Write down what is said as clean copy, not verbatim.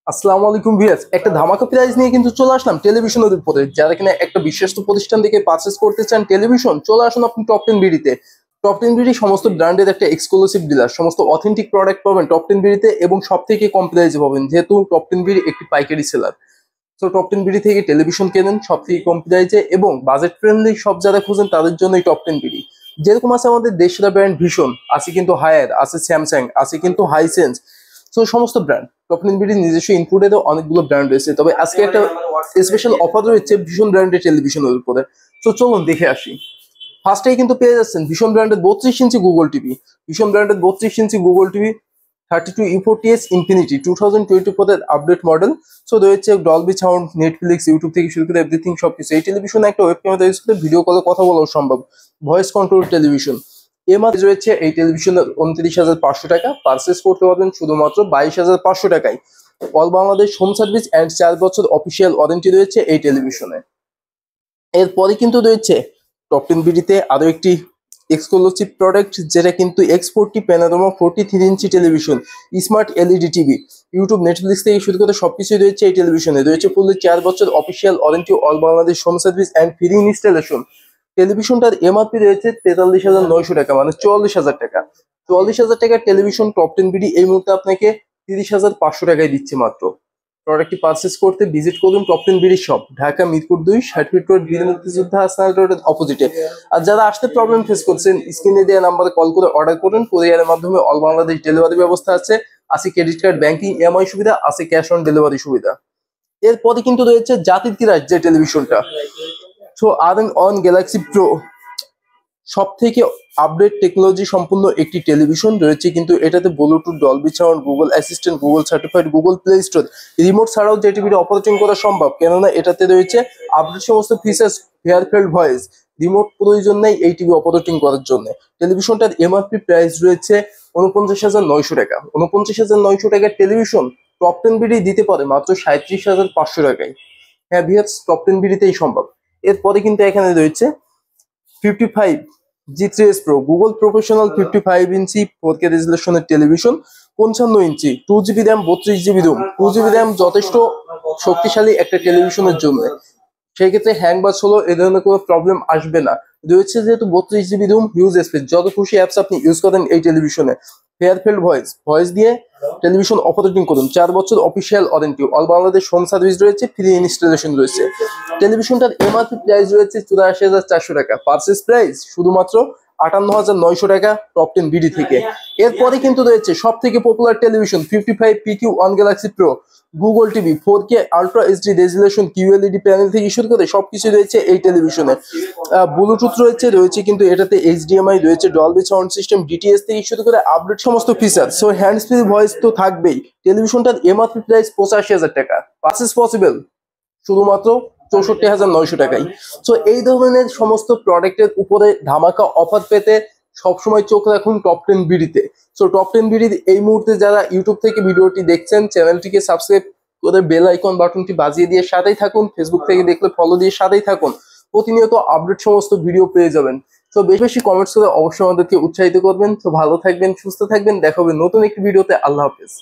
আসসালামু আলাইকুম ভিউয়ার্স, একটা ধামাকা প্রাইস নিয়ে কিন্তু চলে আসলাম টেলিভিশনের উপরে। যারা কিনা একটা বিশ্বস্ত প্রতিষ্ঠান থেকে পারচেস করতে চান টেলিভিশন, চলে আসুন আপনি টপ টেন বিডিতে। টপ টেন বিডি সমস্ত ব্র্যান্ডের একটা এক্সক্লুসিভ ডিলার, সমস্ত অথেন্টিক প্রোডাক্ট পাবেন টপ টেন বিডিতে এবং সব থেকে কম প্রাইসে পাবেন, যেহেতু টপ টেন বিডি একটি পাইকারি সেলার। তো টপ টেন বিডি থেকে টেলিভিশন কেনেন সব থেকে কম প্রাইসে এবং বাজেট ফ্রেন্ডলি সব যারা খুঁজেন তাদের জন্য টপ টেন বিডি। যেরকম আছে আমাদের দেশরা ব্র্যান্ড ভীষণ, আছে কিন্তু হায়ার, আছে স্যামসাং, আছে কিন্তু হাইসেন্স। তো সমস্ত ব্র্যান্ড টপ টেন বিডির নিজস্ব ইনপুটেরও অনেকগুলো ব্র্যান্ড রয়েছে, তবে আজকে একটা স্পেশাল অফার রয়েছে ভীষণ ব্র্যান্ডের টেলিভিশনের উপরে। তো চলুন দেখে আসি। ফার্স্টেই কিন্তু পেয়ে যাচ্ছেন ভীষণ ব্র্যান্ডের 32 ইঞ্চি গুগল টিভি। ভীষণ ব্র্যান্ডের 32 ইঞ্চি গুগল টিভি 32 E40s ইনফিনিটি 2024 এর আপডেট মডেল। সো রয়েছে ডলবি সাউন্ড, নেটফ্লিক্স, ইউটিউব থেকে শুরু করে এভরিথিং সবকিছু। এই টেলিভিশনে একটা ওয়েব ক্যামেরা ইউজ করে ভিডিও কলে কথা বলাও সম্ভব, ভয়েস কন্ট্রোল টেলিভিশন। এমআরপি রয়েছে এই টেলিভিশনের 29,500 টাকা, পারচেস করতে পারবেন শুধুমাত্র 22,500 টাকায়। All Bangladesh home service and 4 বছর অফিসিয়াল ওয়ারেন্টি রয়েছে এই টেলিভিশনে। এরপরে কিন্তু রয়েছে টপ টেন বিডিতে আরো একটি এক্সক্লুসিভ প্রোডাক্ট, যেটা কিন্তু X40 প্যানোরামা 43 ইঞ্চি television, smart LED TV. YouTube, Netflix থেকে শুরু করে সবকিছুই রয়েছে এই টেলিভিশনে। রয়েছে ফুললি 4 বছর official warranty, all Bangladesh home service and free installation. টেলিভিশনটার এমআরপি রয়েছে 43,900 টাকা, মানে 44,000 টাকা। 44,000 টাকার টেলিভিশন টপ টেন বিডি এই মুহূর্তে আপনাকে 30,500 টাকায় দিচ্ছে মাত্র। প্রোডাক্টটি পারচেস করতে ভিজিট করুন top ten BD shop, Dhaka Mirpur 2, 60 fit road, বীর মুক্তিযোদ্ধা হাসনাত রোডের অপোজিটে। আর যারা আসতে প্রবলেম ফেস করছেন, স্ক্রিনে দেওয়া নাম্বারে কল করে অর্ডার করুন। কুরিয়ারের মাধ্যমে অল বাংলাদেশ ডেলিভারি ব্যবস্থা আছে। আছে ক্রেডিট কার্ড, ব্যাংকিং, ইএমআই সুবিধা, আছে ক্যাশ অন ডেলিভারি সুবিধা। এরপরে কিন্তু রয়েছে জাতির তিরাস যে টেলিভিশনটা, সো আর এন অন গ্যালাক্সি প্রো, সব থেকে আপডেট টেকনোলজি সম্পূর্ণ একটি টেলিভিশন রয়েছে। কিন্তু এটাতে Bluetooth, Dolby sound, Google assistant, Google certified, Google play store, remote ছাড়াও যে টিভিটা অপারেটিং করা সম্ভব, কেননা এটাতে রয়েছে আপডেট সমস্ত ফিচার্স, হেয়ারফেল ভয়েস। রিমোট প্রয়োজন নেই এই টিভি অপারেটিং করার জন্য। টেলিভিশনটার এমআরপি প্রাইস রয়েছে 49,900 টাকা। 49,900 টাকার টেলিভিশন টপ টেন বিডি দিতে পারে মাত্র 37,500 টাকায়। হ্যাঁ ভিএফ, টপ টেন বিডিতেই সম্ভব। এরপরে কিন্তু এখানে রয়েছে 55 G3s Pro, Google professional 55 inch 4K রেজুলেশনের television, 55 inch, 2 GB RAM, 32 GB ROM. 2 GB RAM যথেষ্ট শক্তিশালী একটা টেলিভিশনের জন্য। সেই ক্ষেত্রে হ্যাং বা স্লো এ ধরনের কোনো প্রবলেম আসবে না। রয়েছে যেহেতু 32 GB রুম, হিউজ স্পেস, যত খুশি অ্যাপস আপনি ইউজ করেন এই টেলিভিশনে। ফেয়ারফিল্ড ভয়েস, ভয়েস দিয়ে টেলিভিশন অপারেটিং করুন। 4 বছর official warranty, all Bangladesh home service রয়েছে, ফ্রি ইনস্টলেশন রয়েছে। টেলিভিশনটার এমআরপি প্রাইস রয়েছে 84,400 টাকা, পারচেস প্রাইস শুধুমাত্র 58,900 টাকা টপ টেন বিডি থেকে। এরপরে কিন্তু রয়েছে সব থেকে popular television 55PQ1 Galaxy pro, Google TV 4K ultra HD resolution, QLED panel থেকে শুরু করে সবকিছু রয়েছে এই টেলিভিশনে। ব্লুটুথ রয়েছে কিন্তু এটাতে এইচডিএমআই রয়েছে, ডলবি সাউন্ড সিস্টেম, ডিটিএস থেকে শুরু করে আপডেট সমস্ত feature. So hand free voice তো থাকবেই। টেলিভিশনটার এমআরপি প্রাইস 85,000 টাকা, পারচেস পসিবল শুধুমাত্র 64,900 টাকায়। সো এই ধরনের সমস্ত প্রোডাক্টের উপরে ধামাকা অফার পেতে সবসময় চোখ রাখুন টপ টেন বিডিতে। সো টপ টেন বিডির এই মুহূর্তে যারা ইউটিউব থেকে ভিডিওটি দেখছেন, চ্যানেলটিকে সাবস্ক্রাইব করে বেল আইকন বাটনটি বাজিয়ে দিয়ে সাথেই থাকুন। ফেসবুক থেকে দেখলে ফলো দিয়ে সাথেই থাকুন, প্রতিনিয়ত আপডেট সমস্ত ভিডিও পেয়ে যাবেন। তো বেশি বেশি কমেন্টস করে অবশ্যই আমাদেরকে উৎসাহিত করবেন। তো ভালো থাকবেন, সুস্থ থাকবেন, দেখা হবে নতুন একটি ভিডিওতে। আল্লাহ হাফেজ।